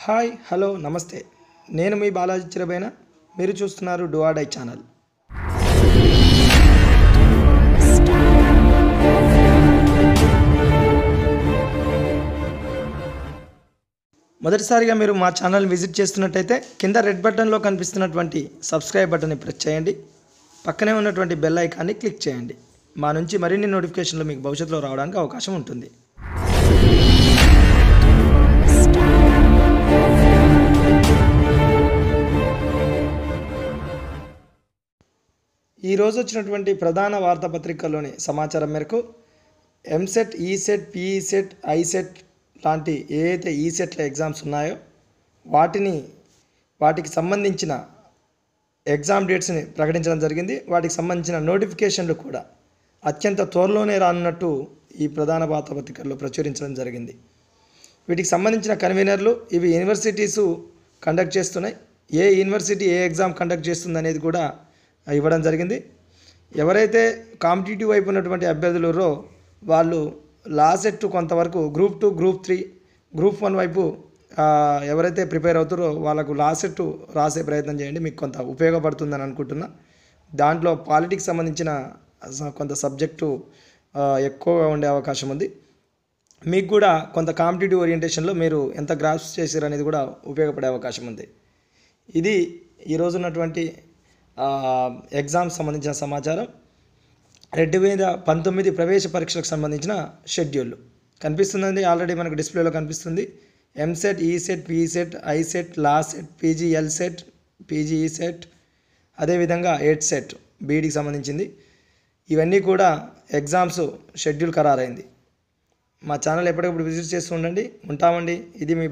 Hi hello నమస్తే నేను మీ బాలాజీ చిరబైన మీరు చూస్తున్నారు డు ఆర్ డై ఛానల్. మొదటిసారిగా మీరు మా ఛానల్ విజిట్ చేస్తున్నట్టయితే కింద రెడ్ బటన్లో కనిపిస్తున్నటువంటి సబ్స్క్రైబ్ బటన్ని ప్రెస్ చేయండి. పక్కనే ఉన్నటువంటి బెల్ ఐకాన్ని క్లిక్ చేయండి. మా నుంచి మరిన్ని నోటిఫికేషన్లు మీకు భవిష్యత్తులో రావడానికి అవకాశం ఉంటుంది. ఈరోజు వచ్చినటువంటి ప్రధాన వార్తాపత్రికల్లోని సమాచారం మేరకు ఎంసెట్, ఈసెట్, పీఈసెట్, ఐసెట్ లాంటి ఏదైతే ఈసెట్ల ఎగ్జామ్స్ ఉన్నాయో వాటికి సంబంధించిన ఎగ్జామ్ డేట్స్ని ప్రకటించడం జరిగింది. వాటికి సంబంధించిన నోటిఫికేషన్లు కూడా అత్యంత త్వరలోనే రానున్నట్టు ఈ ప్రధాన వార్తాపత్రికల్లో ప్రచురించడం జరిగింది. వీటికి సంబంధించిన కన్వీనర్లు ఇవి యూనివర్సిటీసు కండక్ట్ చేస్తున్నాయి. ఏ యూనివర్సిటీ ఏ ఎగ్జామ్ కండక్ట్ చేస్తుంది అనేది కూడా ఇవ్వడం జరిగింది. ఎవరైతే కాంపిటేటివ్ వైపు ఉన్నటువంటి అభ్యర్థులు వాళ్ళు లాసెట్ కొంతవరకు గ్రూప్ 2, గ్రూప్ 3, గ్రూప్ 1 వైపు ఎవరైతే ప్రిపేర్ అవుతారో వాళ్ళకు లాసెట్ రాసే ప్రయత్నం చేయండి. మీకు కొంత ఉపయోగపడుతుందని అనుకుంటున్నా. దాంట్లో పాలిటిక్స్ సంబంధించిన కొంత సబ్జెక్టు ఎక్కువగా ఉండే అవకాశం ఉంది. మీకు కూడా కొంత కాంపిటేటివ్ ఓరియంటేషన్లో మీరు ఎంత గ్రాస్ప్ చేశారు అనేది కూడా ఉపయోగపడే అవకాశం ఉంది. ఇది ఈరోజు ఉన్నటువంటి ఎగ్జామ్స్ సంబంధించిన సమాచారం. 2019 ప్రవేశ పరీక్షలకు సంబంధించిన షెడ్యూల్ కనిపిస్తుందండి. ఆల్రెడీ మనకు డిస్ప్లేలో కనిపిస్తుంది. EAMCET, ECET, PECET, ICET, LAWCET, PGLCET, PGECET, అదేవిధంగా ఎడ్సెట్ బీఈడికి సంబంధించింది. ఇవన్నీ కూడా ఎగ్జామ్స్ షెడ్యూల్ ఖరారైంది. మా ఛానల్ ఎప్పటికప్పుడు విజిట్ చేస్తూ ఉండండి. ఉంటామండి. ఇది మీ